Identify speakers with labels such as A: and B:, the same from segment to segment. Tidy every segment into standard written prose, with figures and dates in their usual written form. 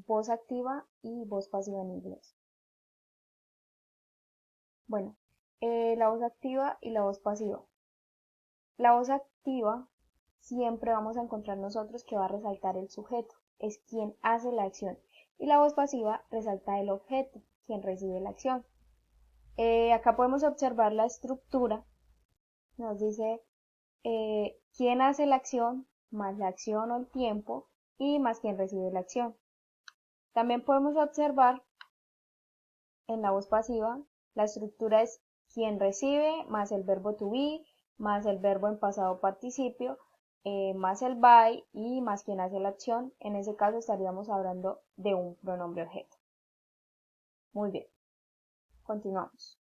A: voz activa y voz pasiva en inglés. Bueno, la voz activa y la voz pasiva. La voz activa siempre vamos a encontrar nosotros que va a resaltar el sujeto, es quien hace la acción. Y la voz pasiva resalta el objeto, quien recibe la acción. Acá podemos observar la estructura. Nos dice quién hace la acción, más la acción o el tiempo, y más quien recibe la acción. También podemos observar en la voz pasiva, la estructura es quien recibe, más el verbo to be, más el verbo en pasado participio, más el by y más quien hace la acción. En ese caso estaríamos hablando de un pronombre objeto. Muy bien, continuamos.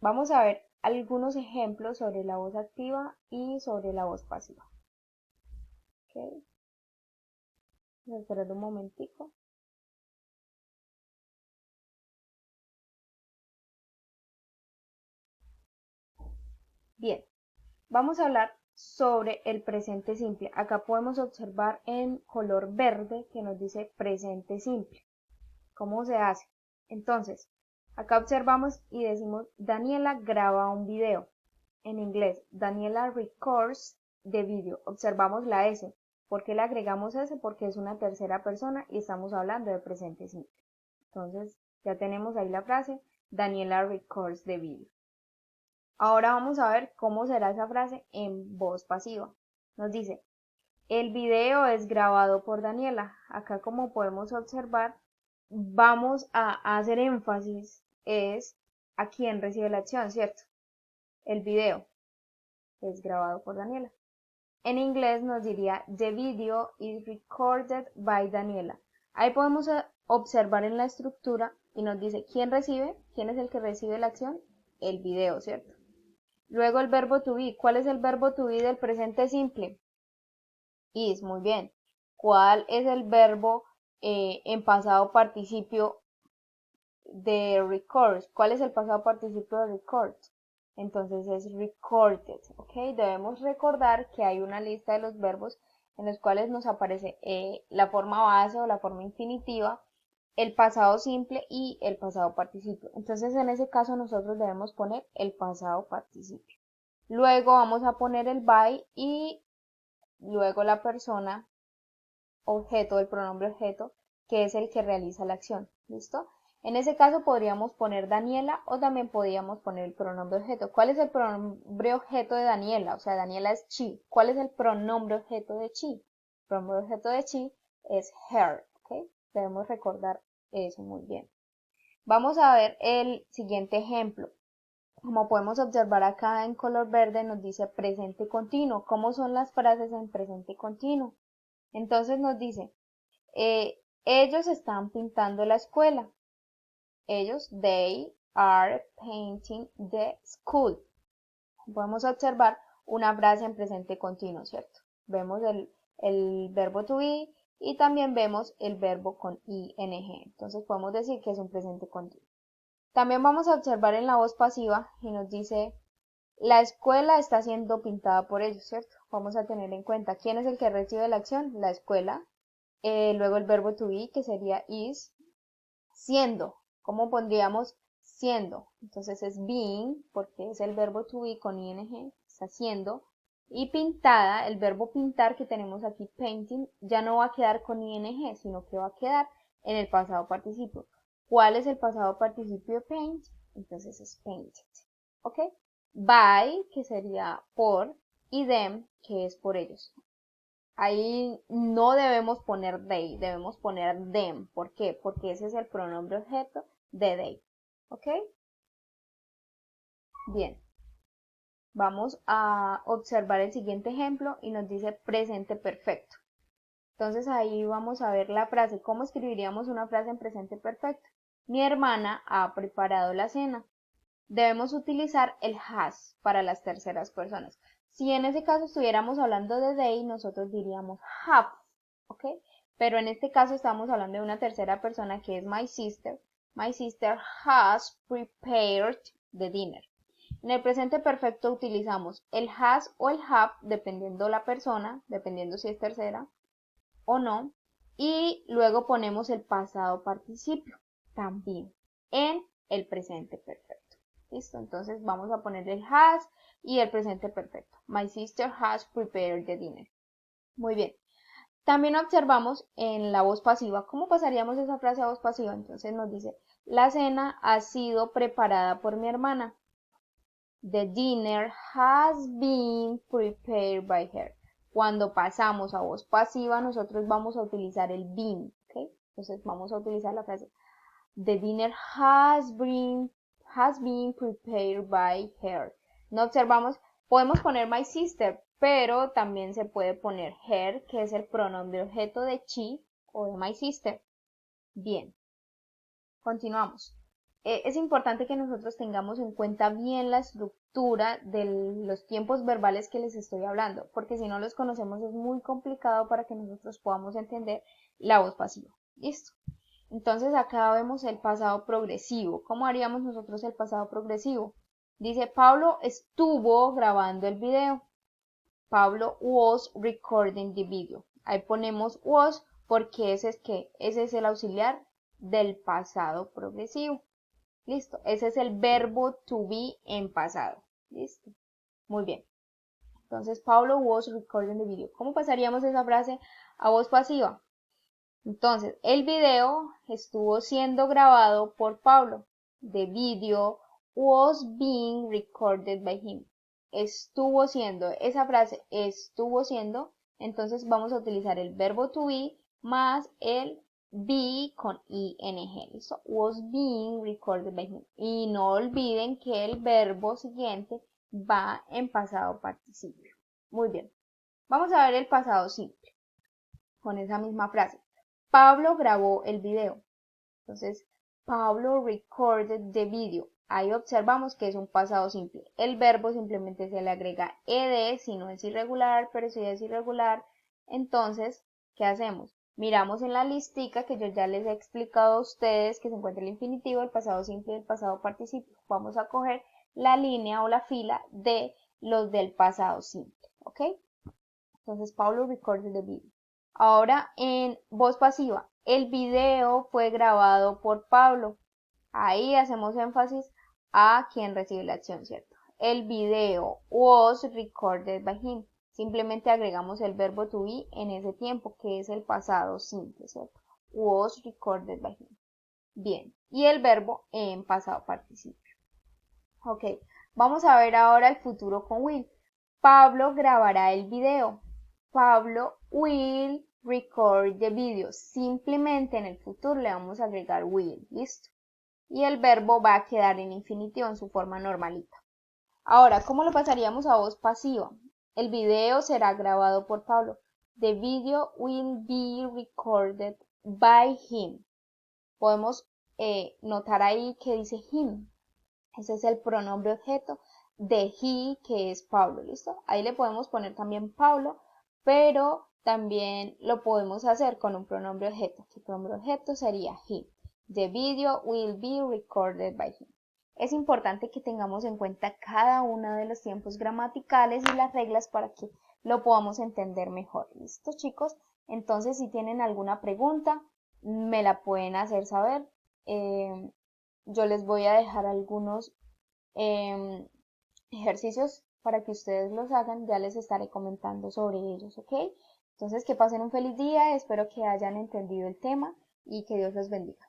A: Vamos a ver algunos ejemplos sobre la voz activa y sobre la voz pasiva. Okay. Voy a esperar un momentico. Bien, vamos a hablar sobre el presente simple. Acá podemos observar en color verde que nos dice presente simple. ¿Cómo se hace? Entonces, acá observamos y decimos Daniela graba un video. En inglés, Daniela records the video. Observamos la S. ¿Por qué le agregamos S? Porque es una tercera persona y estamos hablando de presente simple. Entonces, ya tenemos ahí la frase Daniela records the video. Ahora vamos a ver cómo será esa frase en voz pasiva. Nos dice, el video es grabado por Daniela. Acá como podemos observar, vamos a hacer énfasis es a quien recibe la acción, ¿cierto? El video es grabado por Daniela. En inglés nos diría, the video is recorded by Daniela. Ahí podemos observar en la estructura y nos dice, ¿quién recibe? ¿Quién es el que recibe la acción? El video, ¿cierto? Luego el verbo to be. ¿Cuál es el verbo to be del presente simple? Is, muy bien. ¿Cuál es el verbo en pasado participio de record? ¿Cuál es el pasado participio de record? Entonces es recorded, ¿ok? Debemos recordar que hay una lista de los verbos en los cuales nos aparece la forma base o la forma infinitiva, el pasado simple y el pasado participio. Entonces en ese caso nosotros debemos poner el pasado participio. Luego vamos a poner el by y luego la persona objeto, el pronombre objeto, que es el que realiza la acción. ¿Listo? En ese caso podríamos poner Daniela o también podríamos poner el pronombre objeto. ¿Cuál es el pronombre objeto de Daniela? O sea, Daniela es she. ¿Cuál es el pronombre objeto de she? El pronombre objeto de she es her. ¿Ok? Debemos recordar eso muy bien. Vamos a ver el siguiente ejemplo. Como podemos observar acá en color verde nos dice presente continuo. ¿Cómo son las frases en presente continuo? Entonces nos dice, ellos están pintando la escuela. Ellos, they are painting the school. Podemos observar una frase en presente continuo, ¿cierto? Vemos el verbo to be y también vemos el verbo con ing. Entonces podemos decir que es un presente continuo. También vamos a observar en la voz pasiva y nos dice, la escuela está siendo pintada por ellos, ¿cierto? Vamos a tener en cuenta quién es el que recibe la acción, la escuela. Luego el verbo to be, que sería is, siendo. ¿Cómo pondríamos siendo? Entonces es being, porque es el verbo to be con ing, está siendo. Y pintada, el verbo pintar que tenemos aquí, painting, ya no va a quedar con ing, sino que va a quedar en el pasado participio. ¿Cuál es el pasado participio de paint? Entonces es painted. ¿Ok? By, que sería por, y them, que es por ellos. Ahí no debemos poner they, debemos poner them. ¿Por qué? Porque ese es el pronombre objeto de they. ¿Ok? Bien. Vamos a observar el siguiente ejemplo y nos dice presente perfecto. Entonces ahí vamos a ver la frase. ¿Cómo escribiríamos una frase en presente perfecto? Mi hermana ha preparado la cena. Debemos utilizar el has para las terceras personas. Si en ese caso estuviéramos hablando de they, nosotros diríamos have, ¿ok? Pero en este caso estamos hablando de una tercera persona que es my sister. My sister has prepared the dinner. En el presente perfecto utilizamos el has o el have, dependiendo la persona, dependiendo si es tercera o no. y luego ponemos el pasado participio también en el presente perfecto. ¿Listo? Entonces vamos a poner el has y el presente perfecto. My sister has prepared the dinner. Muy bien. También observamos en la voz pasiva, ¿cómo pasaríamos esa frase a voz pasiva? Entonces nos dice, la cena ha sido preparada por mi hermana. The dinner has been prepared by her. Cuando pasamos a voz pasiva, nosotros vamos a utilizar el been, ¿ok? Entonces vamos a utilizar la frase, the dinner has been prepared by her. No observamos, podemos poner my sister, pero también se puede poner her, que es el pronombre objeto de she o de my sister. Bien, continuamos. Es importante que nosotros tengamos en cuenta bien la estructura de los tiempos verbales que les estoy hablando, porque si no los conocemos es muy complicado para que nosotros podamos entender la voz pasiva. ¿Listo? Entonces acá vemos el pasado progresivo. ¿Cómo haríamos nosotros el pasado progresivo? Dice, Pablo estuvo grabando el video. Pablo was recording the video. Ahí ponemos was porque ese es el auxiliar del pasado progresivo. Listo. Ese es el verbo to be en pasado. Listo. Muy bien. Entonces, Pablo was recording the video. ¿Cómo pasaríamos esa frase a voz pasiva? Entonces, el video estuvo siendo grabado por Pablo. The video was being recorded by him. Estuvo siendo, esa frase estuvo siendo, entonces vamos a utilizar el verbo to be más el be con ing. ¿Listo? Was being recorded by him. Y no olviden que el verbo siguiente va en pasado participio. Muy bien. Vamos a ver el pasado simple con esa misma frase. Pablo grabó el video. Entonces, Pablo recorded the video. Ahí observamos que es un pasado simple. El verbo simplemente se le agrega ed si no es irregular, pero si es irregular, entonces, ¿qué hacemos? Miramos en la listica que yo ya les he explicado a ustedes que se encuentra el infinitivo, el pasado simple y el pasado participio. Vamos a coger la línea o la fila de los del pasado simple, ¿ok? Entonces, Pablo recorded the video. Ahora en voz pasiva, el video fue grabado por Pablo. Ahí hacemos énfasis a quien recibe la acción, ¿cierto? El video was recorded by him. Simplemente agregamos el verbo to be en ese tiempo, que es el pasado simple, ¿cierto? Was recorded by him. Bien, y el verbo en pasado participio. Ok, vamos a ver ahora el futuro con will. Pablo grabará el video. Pablo will record the video. Simplemente en el futuro le vamos a agregar will, ¿listo? Y el verbo va a quedar en infinitivo en su forma normalita. Ahora, ¿cómo lo pasaríamos a voz pasiva? El video será grabado por Pablo. The video will be recorded by him. Podemos notar ahí que dice him. Ese es el pronombre objeto de he, que es Pablo, ¿listo? Ahí le podemos poner también Pablo, pero también lo podemos hacer con un pronombre objeto. El pronombre objeto sería he. The video will be recorded by him. Es importante que tengamos en cuenta cada uno de los tiempos gramaticales y las reglas para que lo podamos entender mejor. ¿Listo, chicos? Entonces, si tienen alguna pregunta, me la pueden hacer saber. Yo les voy a dejar algunos ejercicios para que ustedes los hagan, ya les estaré comentando sobre ellos, ¿ok? Entonces, que pasen un feliz día, espero que hayan entendido el tema y que Dios los bendiga.